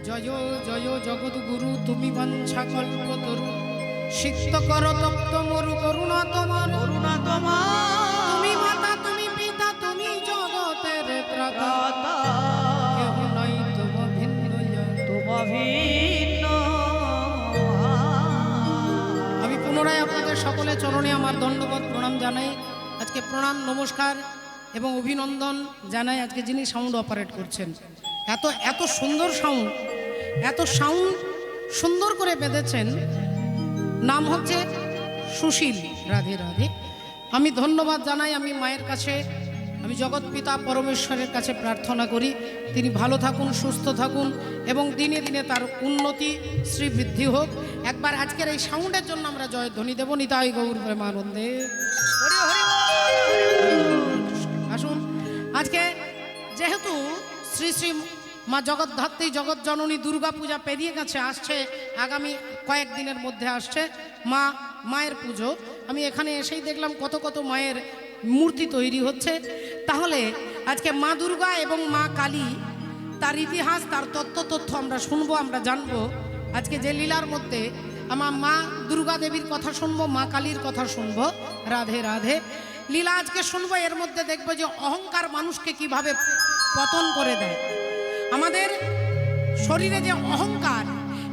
জয় জয় জগদ্গুরু তুমি বাঞ্ছা কল্পতরু সিদ্ধ কর তপ্ত মরু করুণা তোমার তুমি মাতা তুমি পিতা তুমি জগতের ত্রাতা কেহ নাই তব ভিন্ন আমি পুনরায় আপনাদের সকলের চরণে আমার দণ্ডবত প্রণাম জানাই। আজকে প্রণাম নমস্কার এবং অভিনন্দন জানাই আজকে যিনি সাউন্ড অপারেট করছেন। এত এত সুন্দর সাউন্ড, এত সাউন্ড সুন্দর করে বেঁধেছেন। নাম হচ্ছে সুশীল। রাধে রাধে। আমি ধন্যবাদ জানাই আমি মায়ের কাছে, আমি জগৎ পিতা পরমেশ্বরের কাছে প্রার্থনা করি তিনি ভালো থাকুন, সুস্থ থাকুন এবং দিনে দিনে তার উন্নতি শ্রীবৃদ্ধি হোক। একবার আজকের এই সাউন্ডের জন্য আমরা জয়ধ্বনি দেব। নিতাই গৌর প্রেমানন্দে। আসুন, আজকে যেহেতু শ্রী শ্রী মা জগদ্ধাত্রী জগৎ জননী দুর্গা পূজা পেরিয়ে গেছে, আসছে আগামী কয়েকদিনের মধ্যে আসছে মায়ের পুজো। আমি এখানে এসেই দেখলাম কত কত মায়ের মূর্তি তৈরি হচ্ছে। তাহলে আজকে মা দুর্গা এবং মা কালী, তার ইতিহাস, তার তথ্য আমরা শুনবো, আমরা জানবো। আজকে যে লীলার মধ্যে আমার মা দুর্গা দেবীর কথা শুনবো, মা কালীর কথা শুনবো। রাধে রাধে। লীলা আজকে শুনবো, এর মধ্যে দেখবো যে অহংকার মানুষকে কিভাবে পতন করে দেয়। আমাদের শরীরে যে অহংকার,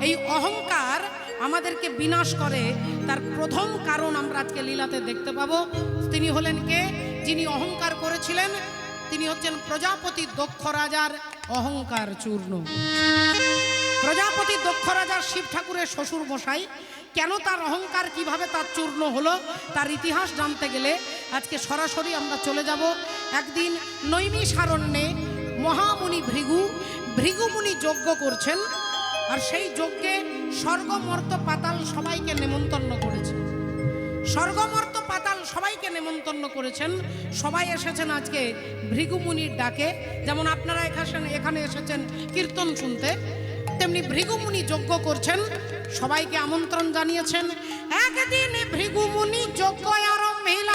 এই অহংকার আমাদেরকে বিনাশ করে। তার প্রথম কারণ আমরা আজকে লীলাতে দেখতে পাবো। তিনি হলেন কে? যিনি অহংকার করেছিলেন তিনি হচ্ছেন প্রজাপতি দক্ষ রাজার অহংকার চূর্ণ। প্রজাপতি দক্ষ রাজার শিব ঠাকুরের শ্বশুর মশাই। কেন তার অহংকার, কিভাবে তার চূর্ণ হলো, তার ইতিহাস জানতে গেলে আজকে সরাসরি আমরা চলে যাব। একদিন নৈমিষারণ্যে মহামুনি ভৃগুমুনি যজ্ঞ করছেন, আর সেই যজ্ঞে স্বর্গমর্ত পাতাল সবাইকে নেমন্তন্ন করেছেন। স্বর্গমর্ত পাতাল সবাইকে নেমন্তন্ন করেছেন। সবাই এসেছেন আজকে ভৃগুমুনির ডাকে। যেমন আপনারা এখানে এসেছেন কীর্তন শুনতে, তেমনি ভৃগুমুনি যজ্ঞ করছেন, সবাইকে আমন্ত্রণ জানিয়েছেন। একদিন ভৃগুমুনি যজ্ঞ আরম্ভিল।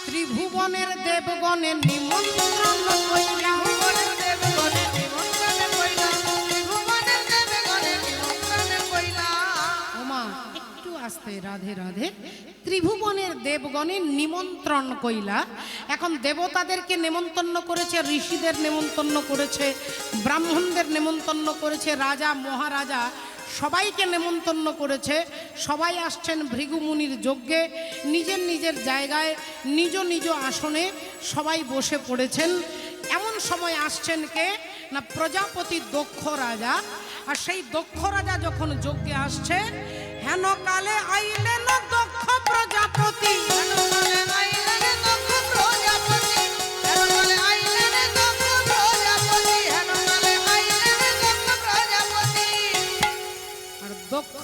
ত্রিভুবনের দেবগণের নিমন্ত্রণ কইরা। ওমা একটু আস্তে। রাধে রাধে। ত্রিভুবনের দেবগণের নিমন্ত্রণ কইলা। এখন দেবতাদেরকে নেমন্তন্ন করেছে, ঋষিদের নেমন্তন্ন করেছে, ব্রাহ্মণদের নেমন্তন্ন করেছে, রাজা মহারাজা সবাইকে নেমন্তন্ন করেছে। সবাই আসছেন ভৃগুমুনির যজ্ঞে। নিজের নিজের জায়গায় নিজ নিজ আসনে সবাই বসে পড়েছেন। এমন সময় আসছেন কে না? প্রজাপতি দক্ষ রাজা। আর সেই দক্ষ রাজা যখন যজ্ঞে আসছে, হেন কালে আইলেন দক্ষ প্রজাপতি। দক্ষ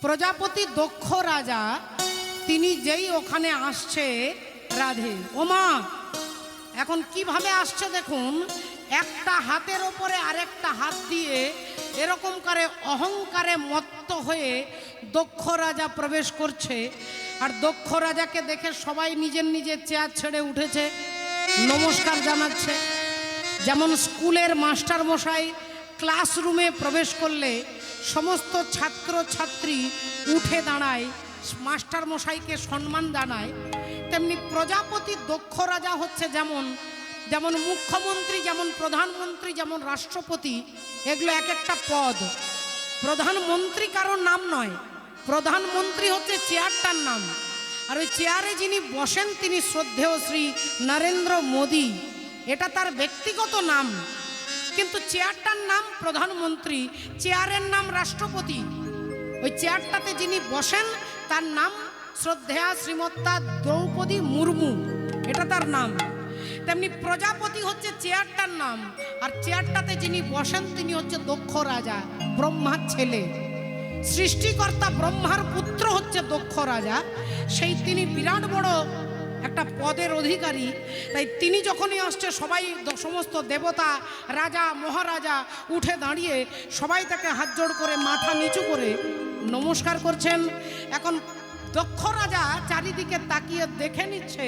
প্রজাপতি দক্ষ রাজা তিনি যেই ওখানে আসছে, রাধে ওমা, এখন কিভাবে আসছে দেখুন। একটা হাতের ওপরে আরেকটা হাত দিয়ে এরকম করে অহংকারে মত্ত হয়ে দক্ষ রাজা প্রবেশ করছে। আর দক্ষ রাজাকে দেখে সবাই নিজের নিজের চেয়ার ছেড়ে উঠেছে, নমস্কার জানাচ্ছে। যেমন স্কুলের মাস্টার মশাই ক্লাসরুমে প্রবেশ করলে সমস্ত ছাত্র ছাত্রী উঠে দাঁড়ায়, মাস্টার মশাইকে সম্মান জানায়, তেমনি প্রজাপতি দক্ষ রাজা হচ্ছে যেমন যেমন মুখ্যমন্ত্রী, যেমন প্রধানমন্ত্রী, যেমন রাষ্ট্রপতি, এগুলো এক একটা পদ। প্রধানমন্ত্রী কারোর নাম নয়, প্রধানমন্ত্রী হচ্ছে চেয়ারটার নাম। আর ওই চেয়ারে যিনি বসেন তিনি শ্রদ্ধেয় শ্রী নরেন্দ্র মোদী, এটা তার ব্যক্তিগত নাম। কিন্তু চেয়ারটার নাম প্রধানমন্ত্রী, চেয়ারের নাম রাষ্ট্রপতি। ওই চেয়ারটাতে যিনি বসেন তার নাম শ্রদ্ধেয়া শ্রীমত্তা দ্রৌপদী মুর্মু, এটা তার নাম। তেমনি প্রজাপতি হচ্ছে চেয়ারটার নাম, আর চেয়ারটাতে যিনি বসেন তিনি হচ্ছে দক্ষ রাজা, ব্রহ্মার ছেলে। সৃষ্টিকর্তা ব্রহ্মার পুত্র হচ্ছে দক্ষ রাজা, সেই তিনি বিরাট বড় একটা পদের অধিকারী। তাই তিনি যখনই আসছে সবাই, সমস্ত দেবতা, রাজা, মহারাজা উঠে দাঁড়িয়ে সবাই তাকে হাত জোড় করে মাথা নিচু করে নমস্কার করছেন। এখন দক্ষ রাজা চারিদিকে তাকিয়ে দেখে নিচ্ছে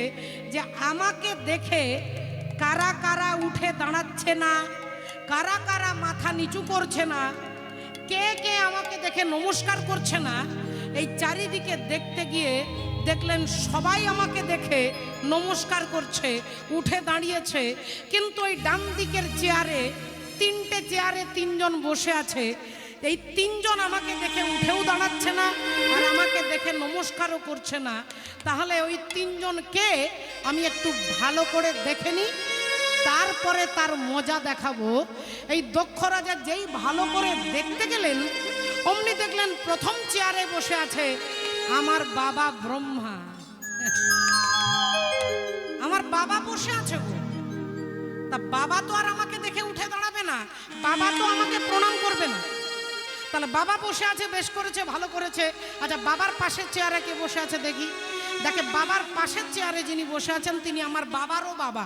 যে আমাকে দেখে কারা কারা উঠে দাঁড়াচ্ছে না, কারা কারা মাথা নিচু করছে না, কে কে আমাকে দেখে নমস্কার করছে না। এই চারিদিকে দেখতে গিয়ে দেখলেন সবাই আমাকে দেখে নমস্কার করছে, উঠে দাঁড়িয়েছে। কিন্তু ওই ডান দিকের চেয়ারে, তিনটে চেয়ারে তিনজন বসে আছে, এই তিনজন আমাকে দেখে উঠেও দাঁড়াচ্ছে না আর আমাকে দেখে নমস্কারও করছে না। তাহলে ওই তিনজন কে আমি একটু ভালো করে দেখে নিই, তারপরে তার মজা দেখাবো। এই দক্ষ রাজা যেই ভালো করে দেখতে গেলেন, অমনি দেখলেন প্রথম চেয়ারে বসে আছে আমার বাবা ব্রহ্মা। আমার বাবা বসে আছে গো। তা বাবা তো আর আমাকে দেখে উঠে দাঁড়াবে না, বাবা তো আমাকে প্রণাম করবে না। তাহলে বাবা বসে আছে, বেশ করেছে, ভালো করেছে। আচ্ছা, বাবার পাশের চেয়ারে কে বসে আছে দেখি। দেখে বাবার পাশের চেয়ারে যিনি বসে আছেন তিনি আমার বাবারও বাবা।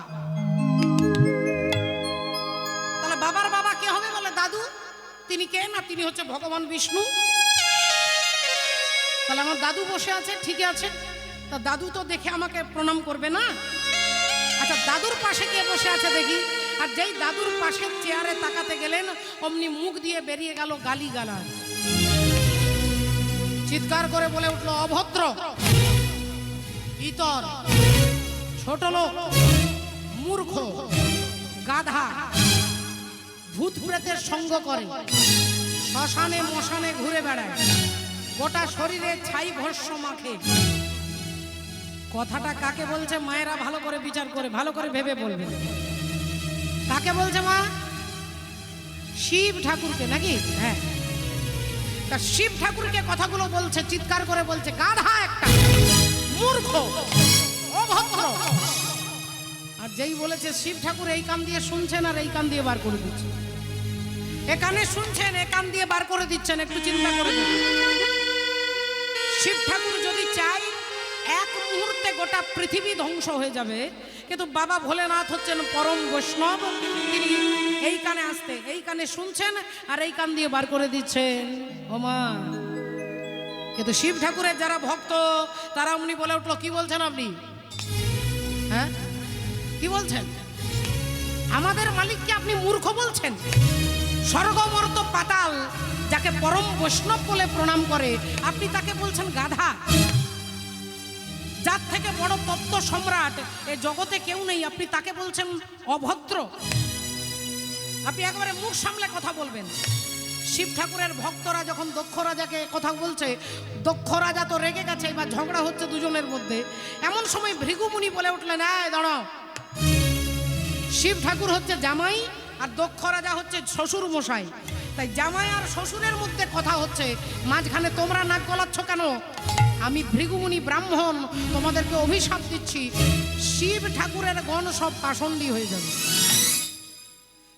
তাহলে বাবার বাবা কে হবে বলে দাদু। তিনি কে না, তিনি হচ্ছে ভগবান বিষ্ণু। তাহলে আমার দাদু বসে আছে, ঠিক আছে। তা দাদু তো দেখে আমাকে প্রণাম করবে না। আচ্ছা, দাদুর পাশে কে বসে আছে দেখি। আর যেই দাদুর পাশের চেয়ারে তাকাতে গেলেন, অমনি মুখ দিয়ে বেরিয়ে গেল গালিগালাজ। চিৎকার করে বলে উঠলো, অভদ্র, ইতর, ছোট লোক, মূর্খ, গাধা, ভূত প্রেতের সঙ্গ করে, শ্মশানে মশানে ঘুরে বেড়ায়, গোটা শরীরে ছাই ভস্য মাখে। কথাটা কাকে বলছে মায়েরা ভালো করে বিচার করে, ভালো করে ভেবে বলবেন। কাকে বলছে মা? শিব ঠাকুরকে, নাকি? হ্যাঁ, তা শিব ঠাকুরকে কথাগুলো বলছে, চিৎকার করে বলছে, গাধা একটা, মূর্খ, অভদ্র। আর যেই বলেছে শিব ঠাকুর এই কান দিয়ে শুনছেন আর এই কান দিয়ে বার করে দিচ্ছেন। এ কানে শুনছেন, এ কান দিয়ে বার করে দিচ্ছেন। একটু চিন্তা করে দেখুন, শিব ঠাকুর যদি চাই এক মুহূর্তে গোটা পৃথিবী ধ্বংস হয়ে যাবে, কিন্তু বাবা ভোলেনাথ হচ্ছেন পরম বৈষ্ণব। তিনি এই কানে আসতে, এই কানে শুনছেন আর এই কান দিয়ে বার করে দিচ্ছেন। ও মা, কিন্তু শিব ঠাকুরের যারা ভক্ত তারা অমনি বলে উঠলো, কি বলছেন আপনি? হ্যাঁ, কি বলছেন? আমাদের মালিককে আপনি মূর্খ বলছেন? স্বর্গমর্ত পাতাল যাকে পরম বৈষ্ণব বলে প্রণাম করে, আপনি তাকে বলছেন গাধা। যার থেকে বড় তত্ত্ব সম্রাট এ জগতে কেউ নেই, আপনি তাকে বলছেন অভদ্র। আপনি একেবারে মুখ সামলে কথা বলবেন। শিব ঠাকুরের ভক্তরা যখন দক্ষ রাজাকে কথা বলছে, দক্ষ রাজা তো রেগে গেছে, এবার ঝগড়া হচ্ছে দুজনের মধ্যে। এমন সময় ভৃগুমুনি বলে উঠলেন, এই দাঁড়াও, শিব ঠাকুর হচ্ছে জামাই আর দক্ষ রাজা হচ্ছে শ্বশুর মশাই। তাই জামাই আর শ্বশুরের মধ্যে কথা হচ্ছে, মাঝখানে তোমরা নাক গলাচ্ছ কেন? আমি ভৃগুমুনি ব্রাহ্মণ, তোমাদেরকে অভিশাপ দিচ্ছি, শিব ঠাকুরের গণ সব পাষণ্ডী হয়ে যাবে।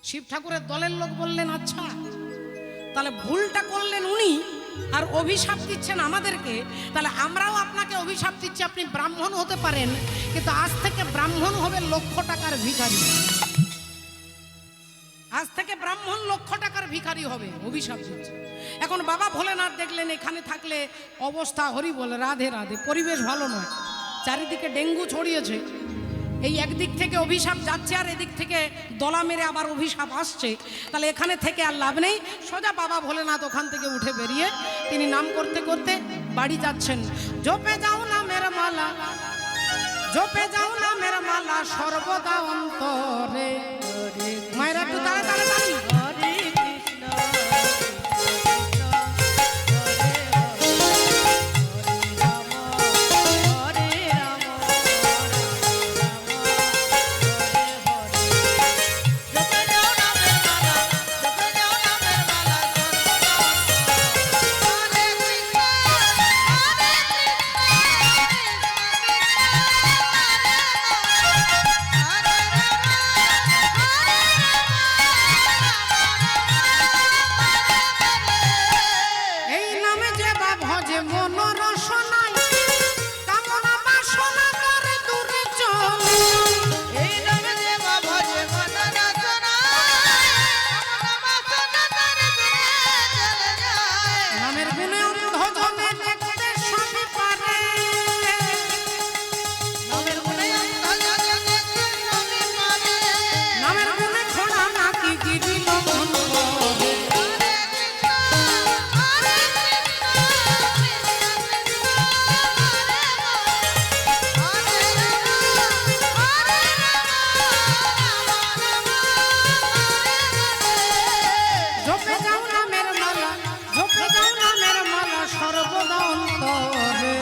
শিব ঠাকুরের দলের লোক বললেন, আচ্ছা তাহলে ভুলটা করলেন উনি আর অভিশাপ দিচ্ছেন আমাদেরকে, তাহলে আমরাও আপনাকে অভিশাপ দিচ্ছি, আপনি ব্রাহ্মণ হতে পারেন, কিন্তু আজ থেকে ব্রাহ্মণ হবে লক্ষ টাকার ভিখারি। আজ থেকে ব্রাহ্মণ লক্ষ টাকার ভিখারি হবে, অভিশাপ দিচ্ছে। এখন বাবা ভোলেনাথ দেখলেন এখানে থাকলে অবস্থা হরি বলে, রাধে রাধে, পরিবেশ ভালো নয়, চারিদিকে ডেঙ্গু ছড়িয়েছে। এই একদিক থেকে অভিশাপ যাচ্ছে আর এদিক থেকে দলা মেরে আবার অভিশাপ আসছে, তাহলে এখানে থেকে আর লাভ নেই। সোজা বাবা ভোলেনাথ ওখান থেকে উঠে বেরিয়ে তিনি নাম করতে করতে বাড়ি যাচ্ছেন। জপে যাও না মেরা মালা, জপে যাও না মেরা মালা, সর্বদা অন্তরে। মায়েরা একটু তাড়াতাড়ি, ভজনে দেখতে সবই পারে, নামের গুণে খোড়া নাকি গিরি লঙ্ঘন করে। ঝোপে যাও নামের মালা, ঝোপে যাও নামের মালা সর্বদা অন্তরে।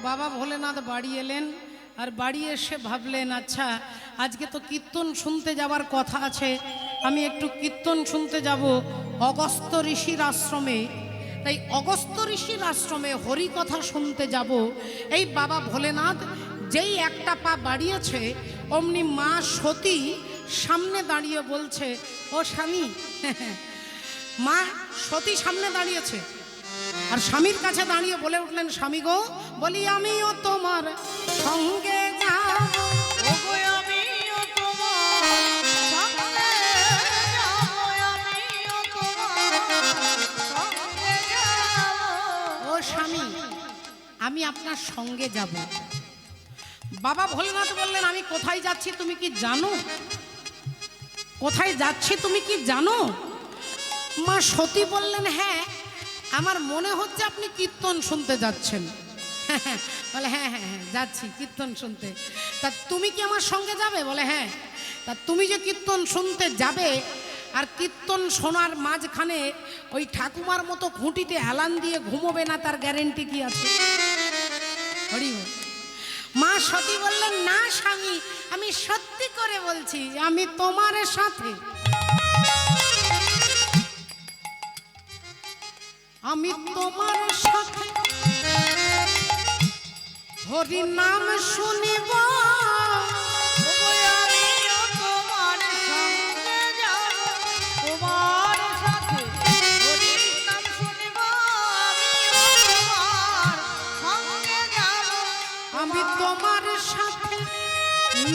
বাবা ভোলেনাথ বাড়ি এলেন, আর বাড়ি এসে ভাবলেন আচ্ছা আজকে তো কীর্তন শুনতে যাওয়ার কথা আছে, আমি একটু কীর্তন শুনতে যাব অগস্ত্য ঋষির আশ্রমে। তাই অগস্ত্য ঋষির আশ্রমে হরি কথা শুনতে যাব। এই বাবা ভোলেনাথ যেই একটা পা বাড়িয়েছে অমনি মা সতী সামনে দাঁড়িয়ে বলছে, ও স্বামী। মা সতী সামনে দাঁড়িয়েছে আর স্বামীর কাছে দাঁড়িয়ে বলে উঠলেন, স্বামী গো, বলি আমিও তোমার সঙ্গে যাব, ও স্বামী আমি আপনার সঙ্গে যাব। বাবা ভোলেনাথ বললেন, আমি কোথায় যাচ্ছি তুমি কি জানো? কোথায় যাচ্ছি তুমি কি জানো? মা সতী বললেন, হ্যাঁ আমার মনে হচ্ছে আপনি কীর্তন শুনতে যাচ্ছেন। বলে হ্যাঁ হ্যাঁ হ্যাঁ যাচ্ছি কীর্তন শুনতে। তা তুমি কি আমার সঙ্গে যাবে? বলে হ্যাঁ। তা তুমি যে কীর্তন শুনতে যাবে আর কীর্তন শোনার মাঝখানে ওই ঠাকুমার মতো খুঁটিতে হেলান দিয়ে ঘুমোবে না, তার গ্যারেন্টি কি আছে? হরি বল। মা সতী বললেন, না স্বামী আমি সত্যি করে বলছি আমি তোমার সাথে, আমি তোমার সাথে হরি নাম শুনিব, আমি তোমার সাথে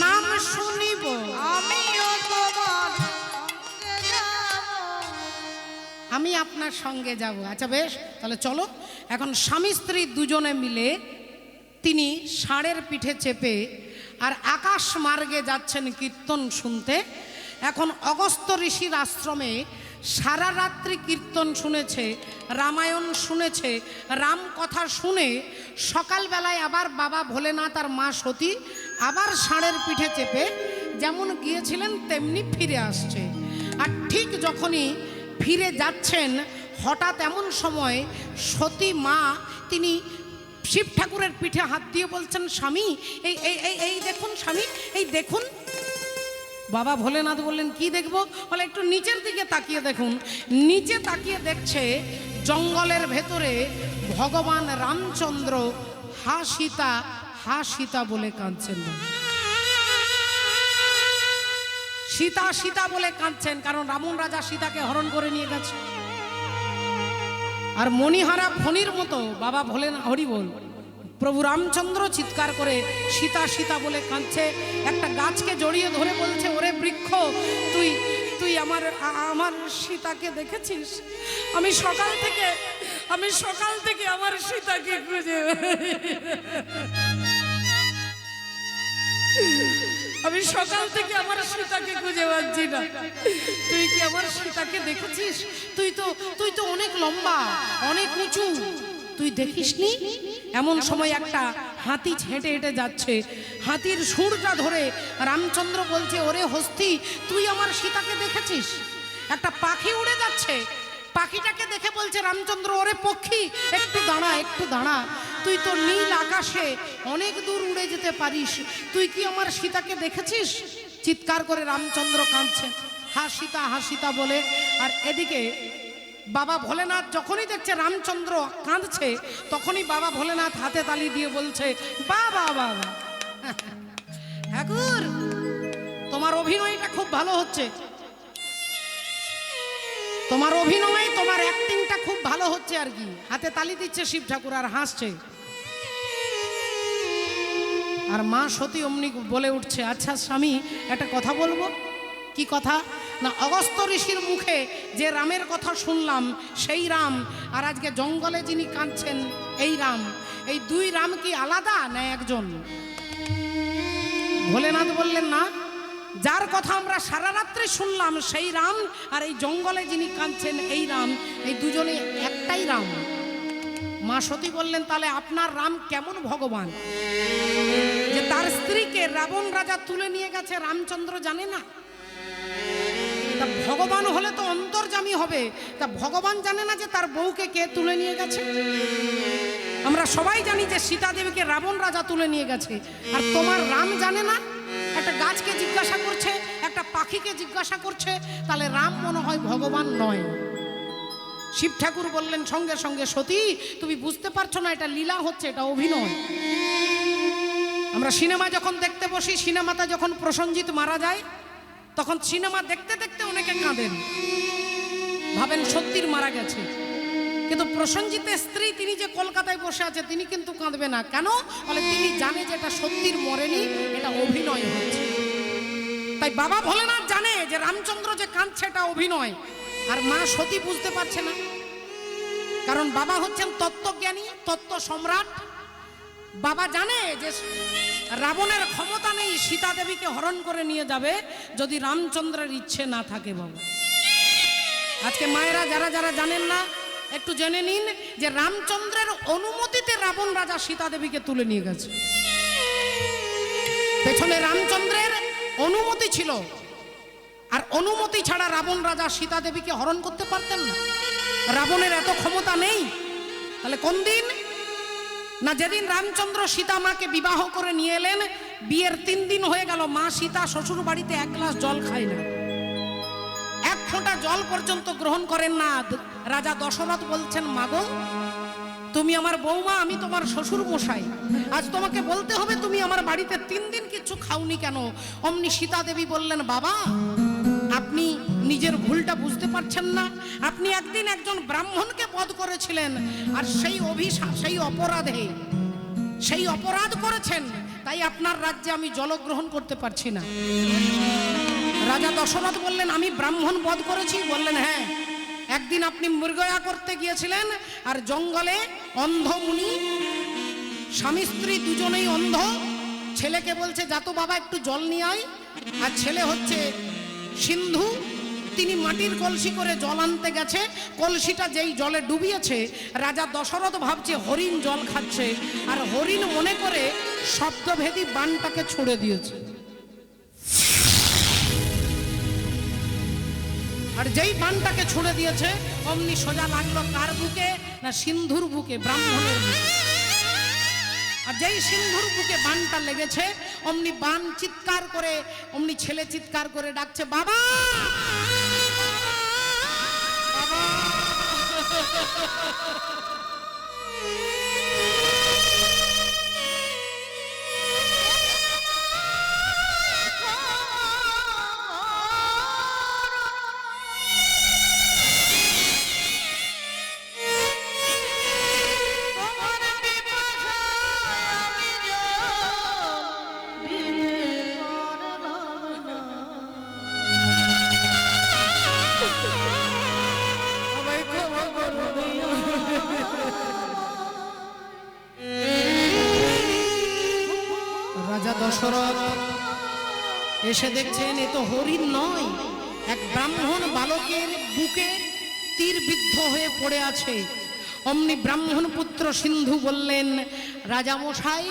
নাম শুনিব, আমি আপনার সঙ্গে যাব। আচ্ছা বেশ, তাহলে চলো। এখন স্বামী স্ত্রী দুজনে মিলে তিনি ষাঁড়ের পিঠে চেপে আর আকাশ মার্গে যাচ্ছেন কীর্তন শুনতে। এখন অগস্ত্য ঋষির আশ্রমে সারা রাত্রি কীর্তন শুনেছে, রামায়ণ শুনেছে, রাম কথা শুনে সকালবেলায় আবার বাবা ভোলেনাথ আর মা সতী আবার ষাঁড়ের পিঠে চেপে যেমন গিয়েছিলেন তেমনি ফিরে আসছে। আর ঠিক যখনই ফিরে যাচ্ছেন হঠাৎ এমন সময় সতী মা তিনি শিব ঠাকুরের পিঠে হাত দিয়ে বলছেন, স্বামী এই এই এই এই দেখুন স্বামী, এই দেখুন। বাবা ভোলেনাথ বললেন, কি দেখবো? বলে একটু নিচের দিকে তাকিয়ে দেখুন। নিচে তাকিয়ে দেখছে জঙ্গলের ভেতরে ভগবান রামচন্দ্র হা সীতা হা সীতা বলে কাঁদছেন। সীতা সীতা বলে কাঁদছেন, কারণ রাবণ রাজা সীতাকে হরণ করে নিয়ে গেছে। আর মণিহারা ফণির মতো বাবা ভোলেনাথ হরি বল প্রভু রামচন্দ্র চিৎকার করে সীতা সীতা বলে কাঁদছে। একটা গাছকে জড়িয়ে ধরে বলছে, ওরে বৃক্ষ তুই তুই আমার আমার সীতাকে দেখেছিস? আমি সকাল থেকে আমার সীতাকে খুঁজে আমি সকাল থেকে আমার সীতাকে খুঁজে পাচ্ছি না। তুই কি আমার সীতাকে দেখেছিস? তুই তো অনেক লম্বা, অনেক উঁচু, তুই দেখিসনি? এমন সময় একটা হাতি হেঁটে হেঁটে যাচ্ছে। হাতির সুরটা ধরে রামচন্দ্র বলছে, ওরে হস্তি তুই আমার সীতাকে দেখেছিস? একটা পাখি উড়ে যাচ্ছে, পাখিটাকে দেখে বলছে রামচন্দ্র, ওরে পক্ষী একটু দাঁড়া একটু দাঁড়া, তুই তো নীল আকাশে অনেক দূর উড়ে যেতে পারিস, তুই কি আমার সীতাকে দেখেছিস? চিৎকার করে রামচন্দ্র কাঁদছেন, হা সীতা হা সীতা বলে। আর এদিকে বাবা ভোলেনাথ যখনই দেখছে রামচন্দ্র কাঁদছে, তখনই বাবা ভোলেনাথ হাতে তালি দিয়ে বলছে, বাবা বাবা ঠাকুর, তোমার অভিনয়টা খুব ভালো হচ্ছে, তোমার অভিনয়, তোমার অ্যাক্টিংটা খুব ভালো হচ্ছে আর কি। হাতে তালি দিচ্ছে শিব ঠাকুর আর হাসছে। আর মা সতী অমনি বলে উঠছে, আচ্ছা স্বামী, একটা কথা বলবো। কি কথা? না, অগস্ত্য ঋষির মুখে যে রামের কথা শুনলাম সেই রাম, আর আজকে জঙ্গলে যিনি কাঁদছেন এই রাম, এই দুই রাম কি আলাদা না একজন? ভোলেনাথ বললেন, না, যার কথা আমরা সারা রাত্রে শুনলাম সেই রাম, আর এই জঙ্গলে যিনি কাঁদছেন এই রাম, এই দুজনে একটাই রাম। মা সতী বললেন, তাহলে আপনার রাম কেমন ভগবান যে তার স্ত্রীকে রাবণ রাজা তুলে নিয়ে গেছে, রামচন্দ্র জানে না? তা ভগবান হলে তো অন্তর্যামী হবে, তা ভগবান জানে না যে তার বউকে কে তুলে নিয়ে গেছে? আমরা সবাই জানি যে সীতা দেবীকে রাবণ রাজা তুলে নিয়ে গেছে, আর তোমার রাম জানে না? একটা গাছকে জিজ্ঞাসা করছে, একটা পাখিকে জিজ্ঞাসা করছে, তাহলে রাম মনে হয় ভগবান নয়। শিব ঠাকুর বললেন সঙ্গে সঙ্গে, সতী তুমি বুঝতে পারছো না, এটা লীলা হচ্ছে, এটা অভিনয়। আমরা সিনেমা যখন দেখতে বসি, সিনেমাতে যখন প্রসেনজিৎ মারা যায়, তখন সিনেমা দেখতে দেখতে অনেকে কাঁদেন, ভাবেন সত্যির মারা গেছে। কিন্তু প্রসেনজিতের স্ত্রী, তিনি যে কলকাতায় বসে আছে, তিনি কিন্তু কাঁদবে না। কেন? বলে তিনি জানে যে এটা সত্যির মরেনি, এটা অভিনয় হচ্ছে। তাই বাবা ভোলেনাথ জানে যে রামচন্দ্র যে কাঁদছে এটা অভিনয়, আর মা সতী বুঝতে পারছে না। কারণ বাবা হচ্ছেন তত্ত্বজ্ঞানী, তত্ত্ব সম্রাট। বাবা জানে যে রাবণের ক্ষমতা নেই সীতা দেবীকে হরণ করে নিয়ে যাবে, যদি রামচন্দ্রের ইচ্ছে না থাকে। বাবা, আজকে মায়েরা যারা যারা জানেন না, একটু জেনে নিন যে রামচন্দ্রের অনুমতিতে রাবণ রাজা সীতা দেবীকে তুলে নিয়ে গেছে। পেছনে রামচন্দ্রের অনুমতি ছিল, আর অনুমতি ছাড়া রাবণ রাজা সীতা দেবীকে হরণ করতে পারতেন না। রাবণের এত ক্ষমতা নেই। তাহলে কোন দিন? না, যেদিন রামচন্দ্র সীতা মাকে বিবাহ করে নিয়ে এলেন, বিয়ের 3 দিন হয়ে গেল, মা সীতা শ্বশুর বাড়িতে 1 গ্লাস জল খায় না, 1 ফোঁটা জল পর্যন্ত গ্রহণ করেন না। রাজা দশরথ বলছেন, মাগো তুমি আমার বৌমা, আমি তোমার শ্বশুর মশাই, আজ তোমাকে বলতে হবে তুমি আমার বাড়িতে 3 দিন কিছু খাওনি কেন? অমনি সীতা দেবী বললেন, বাবা আপনি নিজের ভুলটা বুঝতে পারছেন না। আপনি একদিন একজন ব্রাহ্মণকে বধ করেছিলেন, আর সেই অভিশাপ, সেই অপরাধ করেছেন, তাই আপনার রাজ্যে আমি জলগ্রহণ করতে পারছি না। রাজা দশরথ বললেন, আমি ব্রাহ্মণ বধ করেছি? বললেন, হ্যাঁ, একদিন আপনি মৃগয়া করতে গিয়েছিলেন, আর জঙ্গলে অন্ধ মুনি, স্বামী স্ত্রী দুজনেই অন্ধ, ছেলেকে বলছে, যা তো বাবা একটু জল নিয়ে আয়। আর ছেলে হচ্ছে সিন্ধু, তিনি মাটির কলসি করে জল আনতে গেছে, কলসিটা যেই জলে ডুবিয়েছে, রাজা দশরথ ভাবছে হরিণ জল খাচ্ছে, আর হরিণ মনে করে শব্দভেদী বানটাকে ছুড়ে দিয়েছে। আর যেই বানটাকে ছুড়ে দিয়েছে, অমনি সোজা লাগলো কার বুকে? না, সিন্ধুর বুকে, ব্রাহ্মণের বুকে। আর যেই সিন্ধুর বুকে বানটা লেগেছে, অমনি বান চিৎকার করে, অমনি ছেলে চিৎকার করে ডাকছে, বাবা বাবা। রাজা দশরথ এসে দেখছেন এ তো হরিণ নয়, এক ব্রাহ্মণ বালকের বুকে তীর বিদ্ধ হয়ে পড়ে আছে। অমনি ব্রাহ্মণ পুত্র সিন্ধু বললেন, রাজা মশাই,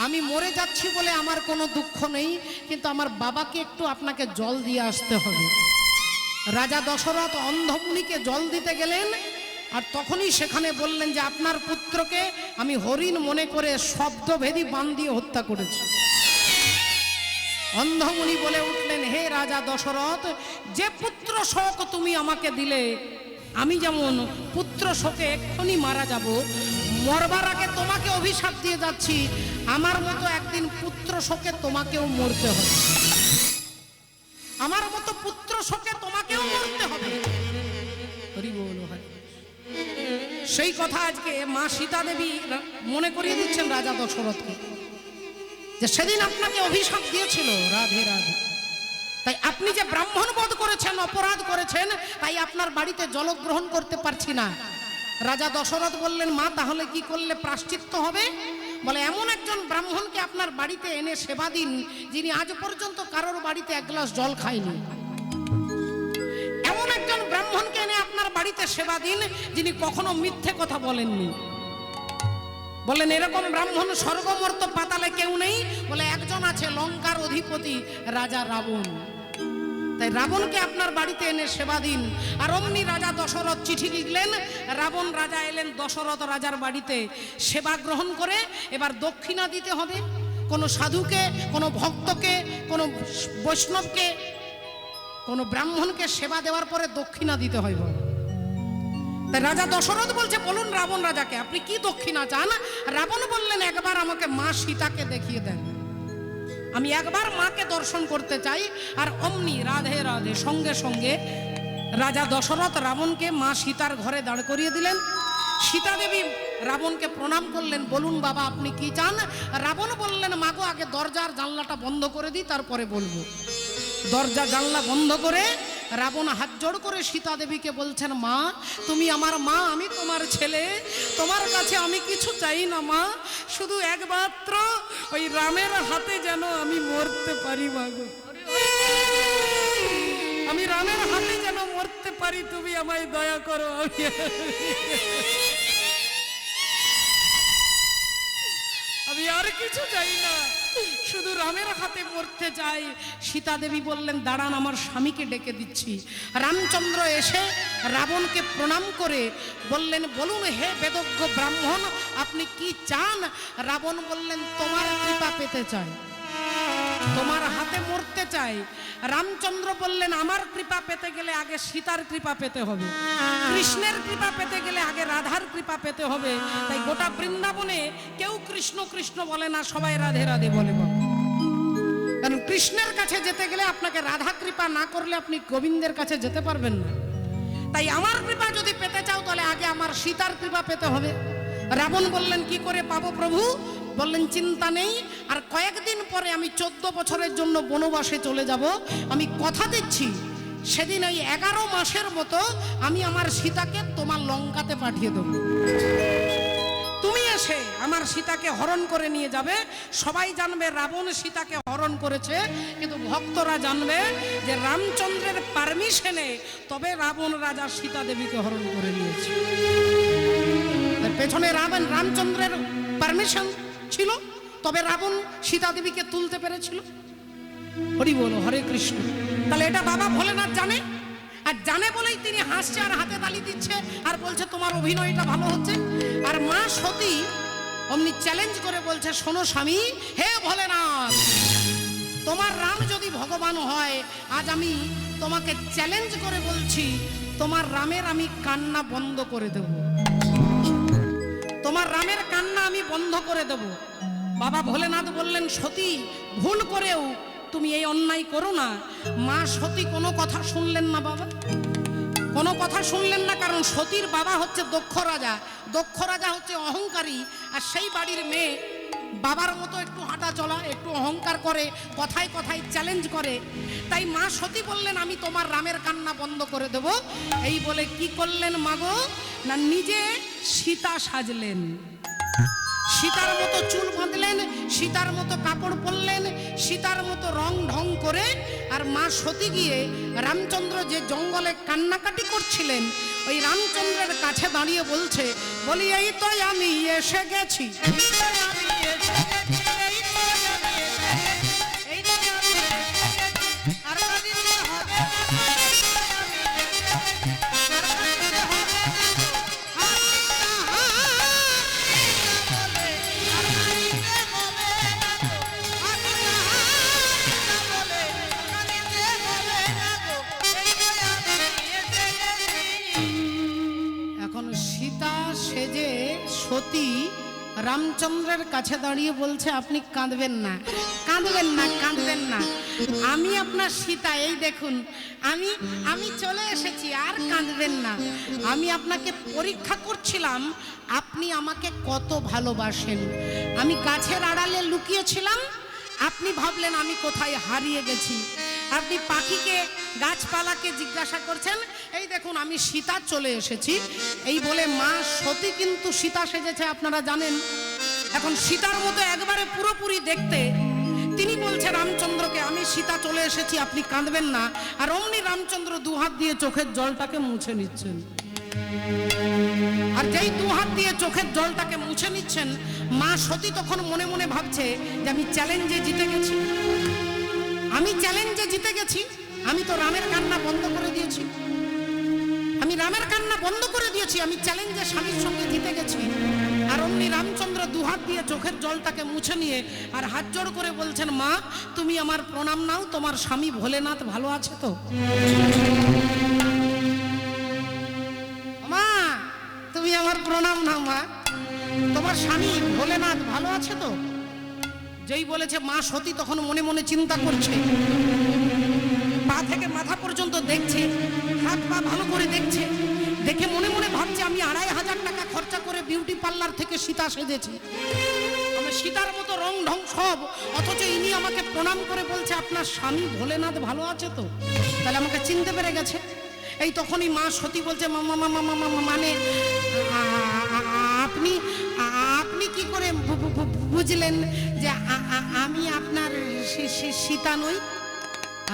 আমি মরে যাচ্ছি বলে আমার কোনো দুঃখ নেই, কিন্তু আমার বাবাকে একটু আপনাকে জল দিয়ে আসতে হবে। রাজা দশরথ অন্ধমুনিকে জল দিতে গেলেন, আর তখনই সেখানে বললেন যে আপনার পুত্রকে আমি হরিণ মনে করে শব্দভেদী বান দিয়ে হত্যা করেছি। অন্ধমুনি বলে উঠলেন, বললেন, হে রাজা দশরথ, যে পুত্র শোক তুমি আমাকে দিলে, আমি যেমন পুত্র শোকে এক্ষুনি মারা যাব, মরবার আগে তোমাকে অভিশাপ দিয়ে যাচ্ছি, আমার মতো একদিন পুত্র শোকে তোমাকেও মরতে হবে। আমার মতো পুত্র শোকে তোমাকেও মরতে হবে। হরি বল, হরি। সেই কথা আজকে মা সীতা দেবী মনে করিয়ে দিচ্ছেন রাজা দশরথকে, যে সেদিন আপনাকে অভিশাপ দিয়েছিল। রাধে রাধে। তাই আপনি যে ব্রাহ্মণ বধ করেছেন, অপরাধ করেছেন, তাই আপনার বাড়িতে জলগ্রহণ করতে পারছি না। রাজা দশরথ বললেন, মা তাহলে কি করলে প্রায়শ্চিত্ত হবে? বলে, এমন একজন ব্রাহ্মণকে আপনার বাড়িতে এনে সেবা দিন, যিনি আজ পর্যন্ত কারোর বাড়িতে এক গ্লাস জল খায়নি। এমন একজন ব্রাহ্মণকে এনে আপনার বাড়িতে সেবা দিন, যিনি কখনো মিথ্যে কথা বলেননি। বললেন, এরকম ব্রাহ্মণ স্বর্গমর্ত পাতালে কেউ নেই। বলে, একজন আছে, লঙ্কার অধিপতি রাজা রাবণ। তাই রাবণকে আপনার বাড়িতে এনে সেবা দিন। আর অমনি রাজা দশরথ চিঠি লিখলেন। রাবণ রাজা এলেন দশরথ রাজার বাড়িতে, সেবা গ্রহণ করে এবার দক্ষিণা দিতে হবে। কোনো সাধুকে, কোনো ভক্তকে, কোনো বৈষ্ণবকে, কোনো ব্রাহ্মণকে সেবা দেওয়ার পরে দক্ষিণা দিতে হয়। তাই রাজা দশরথ বলছে, বলুন রাবণ রাজাকে আপনি কি দক্ষিণা চান? রাবণ বললেন, একবার আমাকে মা সীতাকে দেখিয়ে দেন, আমি একবার মাকে দর্শন করতে চাই। আর অমনি রাধে রাধে সঙ্গে সঙ্গে রাজা দশরথ রাবণকে মা সীতার ঘরে দাঁড় করিয়ে দিলেন। সীতা দেবী রাবণকে প্রণাম করলেন, বলুন বাবা আপনি কি চান? রাবণ বললেন, মাগো আগে দরজার জানলাটা বন্ধ করে দিই, তারপরে বলবো। দরজা জানলা বন্ধ করে রাবণ হাত জোড় করে সীতা দেবীকে বলছেন, মা তুমি আমার মা, আমি তোমার ছেলে, তোমার কাছে আমি কিছু চাই না মা, শুধু একমাত্র ওই রামের হাতে যেন আমি মরতে পারি। মাগো আমি রামের হাতে যেন মরতে পারি, তুমি আমায় দয়া করো। আমি আর কিছু চাই না, শুধু রামের হাতে মরতে চাই। সীতা দেবী বললেন, দাঁড়ান আমার স্বামীকে ডেকে দিচ্ছি। রামচন্দ্র এসে রাবণকে প্রণাম করে বললেন, বলুন হে বেদজ্ঞ ব্রাহ্মণ আপনি কি চান? রাবণ বললেন, তোমার কৃপা পেতে চাই, তোমার হাতে মরতে চাই। রামচন্দ্র বললেন, আমার কৃপা পেতে গেলে আগে সীতার কৃপা পেতে হবে, কৃষ্ণের কৃপা পেতে গেলে আগে রাধার কৃপা পেতে হবে। তাই গোটা বৃন্দাবনে কেউ কৃষ্ণ কৃষ্ণ বলে না, সবাই রাধে রাধে বলে। কারণ কৃষ্ণের কাছে যেতে গেলে আপনাকে রাধা কৃপা না করলে আপনি গোবিন্দের কাছে যেতে পারবেন না। তাই আমার কৃপা যদি পেতে চাও তাহলে আগে আমার সীতার কৃপা পেতে হবে। রাবণ বললেন, কি করে পাবো প্রভু? বললেন, চিন্তা নেই, আর কয়েকদিন পরে আমি 14 বছরের জন্য বনবাসে চলে যাব। আমি কথা দিচ্ছি, সেদিন ওই 11 মাসের মতো আমি আমার সীতাকে তোমার লঙ্কাতে পাঠিয়ে দেব। তুমি এসে আমার সীতাকে হরণ করে নিয়ে যাবে। সবাই জানবে রাবণ সীতাকে হরণ করেছে, কিন্তু ভক্তরা জানবে যে রামচন্দ্রের পারমিশনে তবে রাবণ রাজা সীতা দেবীকে হরণ করে নিয়েছে। পেছনে রামচন্দ্রের পারমিশন ছিল, তবে রাবণ সীতা দেবীকে তুলতে পেরেছিল। হরি বল, হরে কৃষ্ণ। তাহলে এটা বাবা ভোলেনাথ জানে, আর জানে বলেই তিনি হাসছে আর হাতে তালি দিচ্ছে আর বলছে তোমার অভিনয়টা ভালো হচ্ছে। আর মা সতী অমনি চ্যালেঞ্জ করে বলছে, শোনো স্বামী, হে ভোলেনাথ, তোমার রাম যদি ভগবান হয়, আজ আমি তোমাকে চ্যালেঞ্জ করে বলছি, তোমার রামের আমি কান্না বন্ধ করে দেব, তোমার রামের কান্না আমি বন্ধ করে দেব। বাবা ভোলেনাথ বললেন, সতী ভুল করেও তুমি এই অন্যায় করো না। মা সতী কোনো কথা শুনলেন না বাবা, কোনো কথা শুনলেন না। কারণ সতীর বাবা হচ্ছে দক্ষ রাজা, দক্ষ রাজা হচ্ছে অহংকারী, আর সেই বাড়ির মেয়ে বাবার মতো একটু হাঁটা চলা, একটু অহংকার করে, কথায় কথায় চ্যালেঞ্জ করে। তাই মা সতী বললেন, আমি তোমার রামের কান্না বন্ধ করে দেব। এই বলে কি করলেন মাগো, না নিজে সীতা সাজলেন, সীতার মতো চুল বাঁধলেন, সীতার মতো কাপড় পরলেন, সীতার মতো রং ঢং করে। আর মা সতী গিয়ে রামচন্দ্র যে জঙ্গলে কান্নাকাটি করছিলেন, ওই রামচন্দ্রের কাছে দাঁড়িয়ে বলছে, বলি এই তো আমি এসে গেছি, সতী রামচন্দ্রের কাছে দাঁড়িয়ে বলছে, আপনি কাঁদবেন না, কাঁদবেন না, কাঁদবেন না, আমি আপনার সীতা, এই দেখুন আমি আমি চলে এসেছি, আর কাঁদবেন না। আমি আপনাকে পরীক্ষা করছিলাম আপনি আমাকে কত ভালোবাসেন। আমি গাছের আড়ালে লুকিয়েছিলাম, আপনি ভাবলেন আমি কোথায় হারিয়ে গেছি। আপনি পাখিকে, গাছপালাকে জিজ্ঞাসা করছেন, এই দেখুন আমি সীতা চলে এসেছি। এই বলে মা সতী কিন্তু সীতা সেজেছে, আপনারা জানেন। এখন সীতার মতো একবারে পুরোপুরি দেখতে তিনি বলছে রামচন্দ্রকে, আমি সীতা চলে এসেছি, আপনি কাঁদবেন না। আর অমনি রামচন্দ্র দুহাত দিয়ে চোখের জলটাকে মুছে নিচ্ছেন। আর যেই দুহাত দিয়ে চোখের জলটাকে মুছে নিচ্ছেন, মা সতী তখন মনে মনে ভাবছে যে আমি চ্যালেঞ্জে জিতে গেছি, আমি চ্যালেঞ্জে জিতে গেছি। আমি তো রামের কান্না বন্ধ করে দিয়েছি, আমি রামের কান্না বন্ধ করে দিয়েছি, আমি চ্যালেঞ্জে স্বামীর সঙ্গে জিতে গেছি। আর অমনি রামচন্দ্র দুহাত দিয়ে চোখের জলটাকে মুছে নিয়ে আর হাত জোড় করে বলছেন, মা তুমি আমার প্রণাম নাও, তোমার স্বামী ভোলেনাথ ভালো আছে তো? মা তুমি আমার প্রণাম নাও, মা তোমার স্বামী ভোলেনাথ ভালো আছে তো? যেই বলেছে মা সতী তখন মনে মনে চিন্তা করছে, পা থেকে মাথা পর্যন্ত দেখছে, হাত পা ভালো করে দেখছে, দেখে মনে মনে ভাবছে আমি 2500 টাকা খরচা করে বিউটি পার্লার থেকে সীতা সেজেছি, আমি সীতার মতো রং ঢং সব, অথচ ইনি আমাকে প্রণাম করে বলছে আপনার স্বামী ভোলেনাথ ভালো আছে তো? তাহলে আমাকে চিনতে পেরে গেছে। এই তখনই মা সতী বলছে, মানে আপনি আপনি কি করে বুঝলেন যে আমি আপনার সীতা নই?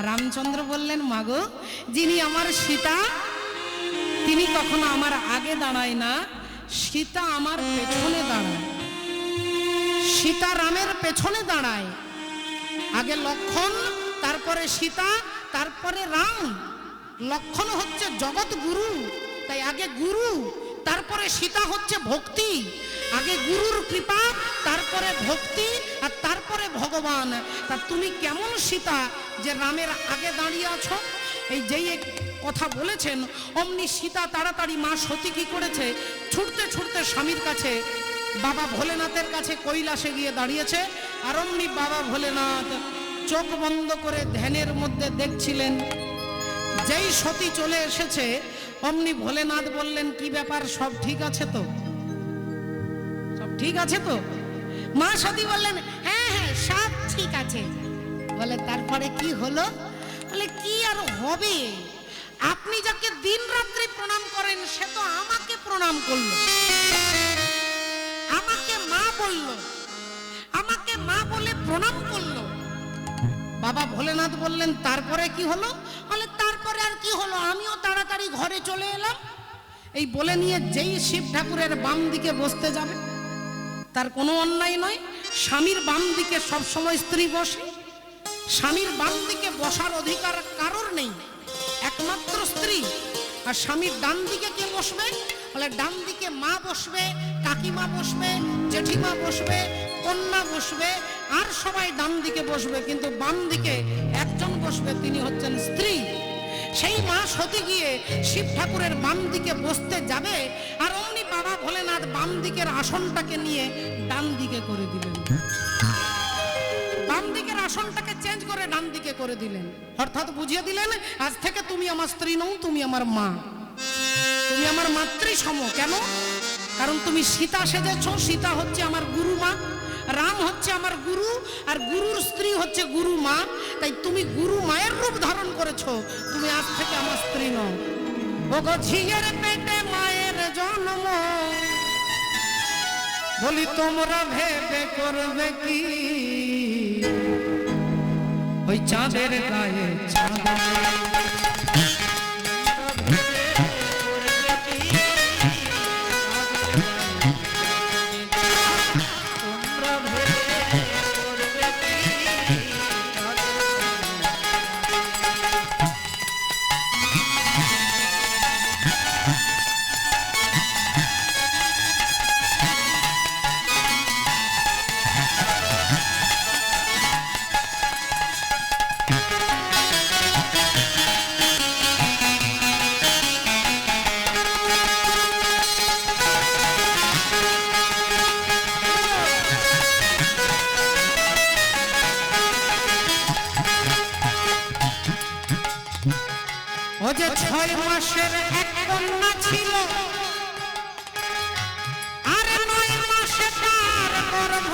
রামচন্দ্র বললেন, মাগো যিনি আমার সীতা তিনি কখনো আমার আগে দাঁড়ায় না, সীতা আমার পেছনে দাঁড়ায়, সীতা রামের পেছনে দাঁড়ায়। আগে লক্ষণ, তারপরে সীতা, তারপরে রাম। লক্ষণ হচ্ছে জগৎ গুরু, তাই আগে গুরু, তারপরে সীতা হচ্ছে ভক্তি। আগে গুরুর কৃপা, তারপরে ভক্তি, আর তারপরে ভগবান। তা তুমি কেমন সীতা যে রামের আগে দাঁড়িয়ে আছো? এই যেই কথা বলেছেন অমনি সীতা তাড়াতাড়ি মা সতী কি করেছে, ছুটতে ছুটতে স্বামীর কাছে, বাবা ভোলেনাথের কাছে কৈলাসে গিয়ে দাঁড়িয়েছে। আর অমনি বাবা ভোলেনাথ চোখ বন্ধ করে ধ্যানের মধ্যে দেখছিলেন। যেই সতী চলে এসেছে অমনি ভোলেনাথ বললেন, কি ব্যাপার, সব ঠিক আছে তো? সব ঠিক আছে তো? মা সতী বললেন, হ্যাঁ হ্যাঁ সব ঠিক আছে। বলে তারপরে কি হলো? বলে কি আর হবে, আপনি যাকে দিন রাত্রি প্রণাম করেন সে তো আমাকে প্রণাম করলো, আমাকে মা বলল, আমাকে মা বলে প্রণাম করলো। বাবা ভোলেনাথ বললেন তারপরে কি হলো? বলে তারপরে আর কি হলো, আমিও তাড়াতাড়ি ঘরে চলে এলাম। এই বলে নিয়ে যেই শিব ঠাকুরের বাম দিকে বসতে যাবে, তার কোনো অন্যায় নয়, স্বামীর বাম দিকে সবসময় স্ত্রী বসে, স্বামীর বাম দিকে বসার অধিকার কারোর নেই, একমাত্র স্ত্রী। আর স্বামীর ডান দিকে কে বসবে? বলে ডান দিকে মা বসবে, কাকিমা বসবে, জেঠিমা বসবে, কন্যা বসবে, আর সবাই ডান দিকে বসবে, কিন্তু বাম দিকে একজন বসবে, তিনি হচ্ছেন স্ত্রী। সেই মা সতী গিয়ে শিব ঠাকুরের বাম দিকে বসতে যাবে, আর অমনি বাবা ভোলেনাথ বাম দিকের আসনটাকে নিয়ে ডান দিকে করে দিলেন, বাম দিকের আসনটাকে চেঞ্জ করে ডান দিকে করে দিলেন। অর্থাৎ বুঝিয়ে দিলেন, আজ থেকে তুমি আমার স্ত্রী নও, তুমি আমার মা, তুমি আমার মাতৃ সম। কেন? কারণ তুমি সীতা সেজেছো, সীতা হচ্ছে আমার গুরু মা, রাম হচ্ছে আমার গুরু, আর গুরুর স্ত্রী হচ্ছে গুরু মা। তাই তুমি গুরু মায়ের রূপ ধারণ করেছো, তুমি আজ থেকে আমার স্ত্রী নও। ওগো ঝিয়ের পেটে মায়ের জন্ম, বলি তোমরা ভেবে করবে কি, ওই চাঁদের গায়ে চাঁদ ও যে 6 মাসের এক কন্যা ছিল, আর 9 মাসে তার গর্ভ।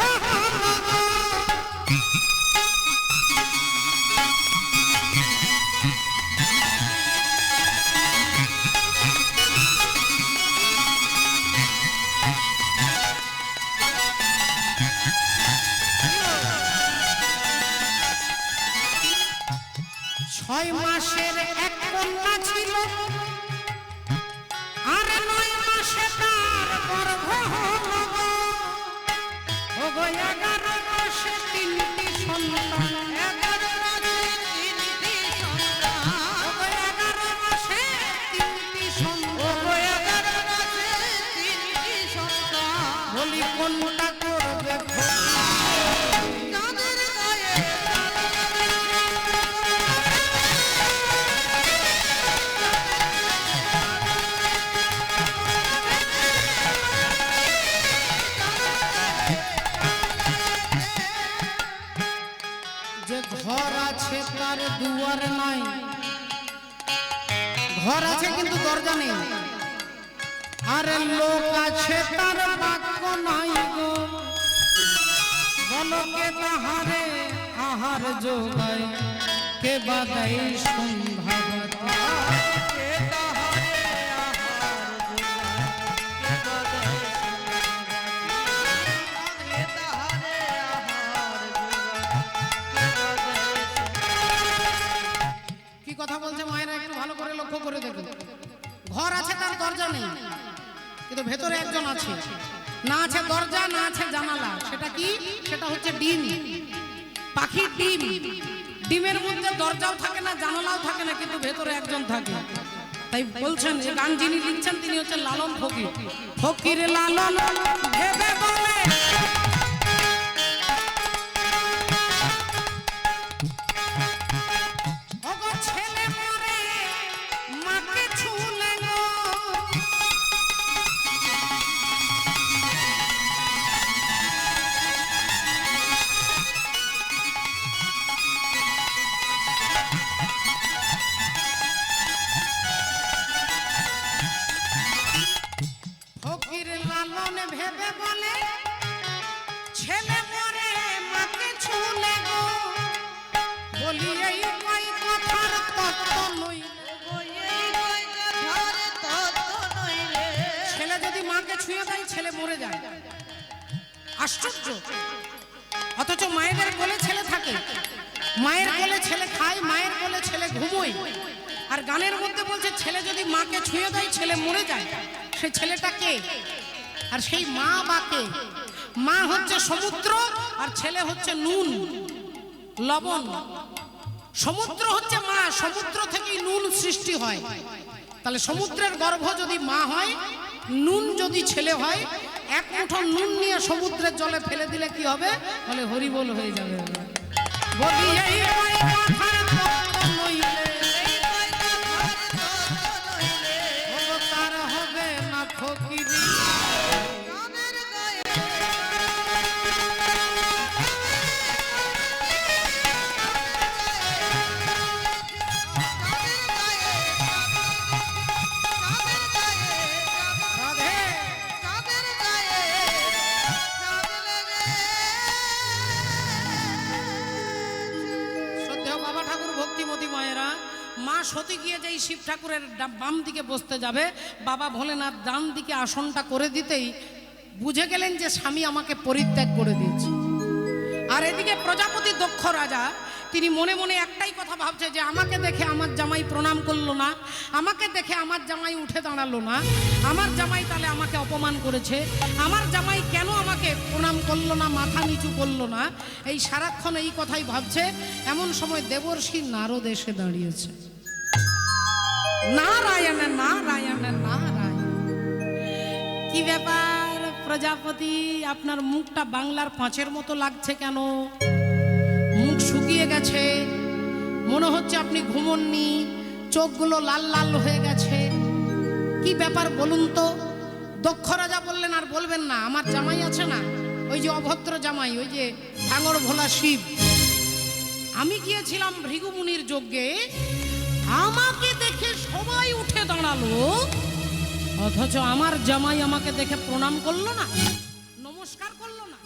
6 মাসের এক কন্যা ছিল, আর 9 মাসে তার গর্ভ। ও গো 11 মাসে 3টি সন্তান, 11 মাসে 3টি সন্তান, ও গো 11 মাসে 3টি সন্তান, ও গো 11 মাসে 3টি সন্তান। বলি কোনটা করবে তার দুয়ার নাই, ঘর আছে কিন্তু দরজা নেই, আর লোক আছে তার বাক্য নাই গো। বলকে তাহারে আহার যোগায়, কে বাদাই সন্ধ্যা কথা বলছে মায়েরা, একটু ভালো করে লক্ষ্য করে দেখুন। ঘর আছে তার দরজা নেই, কিন্তু ভেতরে একজন আছে। না আছে দরজা, না আছে জানালা। সেটা কি? সেটা হচ্ছে ডিম, পাখির ডিম। ডিমের মধ্যে দরজাও থাকে না, জানালাও থাকে না, কিন্তু ভেতরে একজন থাকে। তাই বলছেন, যে গান যিনি লিখছেন তিনি হচ্ছেন লালন ফকির। ফকির লালন ভেবে বলে, ভেবে বলে ছেলে মরে মাকে ছুলে গো। বলি এই কই কথার তত্ত্ব নইলে, ছেলে যদি মাকে ছুঁয়ে দেয় ছেলে মরে যায়। আশ্চর্য! অথচ মায়েদের কোলে ছেলে থাকে, মায়ের কোলে ছেলে খায়, মায়ের কোলে ছেলে ঘুমোয়। আর গানের মধ্যে বলছে ছেলে যদি মাকে ছুঁয়ে দেয় ছেলে মরে যায়। সে ছেলেটা কে? আর সেই মা বাকে, মা হচ্ছে সমুদ্র, আর ছেলে হচ্ছে নুন, লবণ। সমুদ্র হচ্ছে মা, সমুদ্র থেকেই নুন সৃষ্টি হয়। তাহলে সমুদ্রের গর্ভ যদি মা হয়, নুন যদি ছেলে হয়, এক মুঠো নুন নিয়ে সমুদ্রের জলে ফেলে দিলে কি হবে? বলে হরিবোল হয়ে যাবে। বলি এই কথার তত্ত্ব নইলে, তার হবে না ফকিরি। মা সতী গিয়ে যেই শিব ঠাকুরের বাম দিকে বসতে যাবে, বাবা ভোলেনাথ ডান দিকে আসনটা করে দিতেই বুঝে গেলেন যে স্বামী আমাকে পরিত্যাগ করে দিয়েছে। আর এদিকে প্রজাপতি দক্ষ রাজা, তিনি মনে মনে একটাই কথা ভাবছে যে আমাকে দেখে আমার জামাই প্রণাম করলো না, আমাকে দেখে আমার জামাই উঠে দাঁড়ালো না, আমার জামাই তাহলে আমাকে অপমান করেছে, আমার জামাই কেন আমাকে প্রণাম করলো না, মাথা নিচু করলো না। এই সারাক্ষণ এই কথাই ভাবছে। এমন সময় দেবর্ষি নারদ এসে দাঁড়িয়েছে। নারায়ণ নারায়ণ নারায়ণ। কি ব্যাপার প্রজাপতি, আপনার মুখটা বাংলার পাঁচের মতো লাগছে কেন? মুখ শুকিয়ে গেছে, মনে হচ্ছে আপনি ঘুমননি, চোখগুলো লাল লাল হয়ে গেছে। কি ব্যাপার বলুন তো? দক্ষ রাজা বললেন, আর বলবেন না, আমার জামাই আছে না, ওই যে অভদ্র জামাই, ওই যে ভাঙড় ভোলা শিব, আমি গিয়েছিলাম ভৃগু মুনির যজ্ঞে, আমাকে দেখে কালো, অথচ আমার জামাই আমাকে দেখে প্রণাম করলো না, নমস্কার করলো না।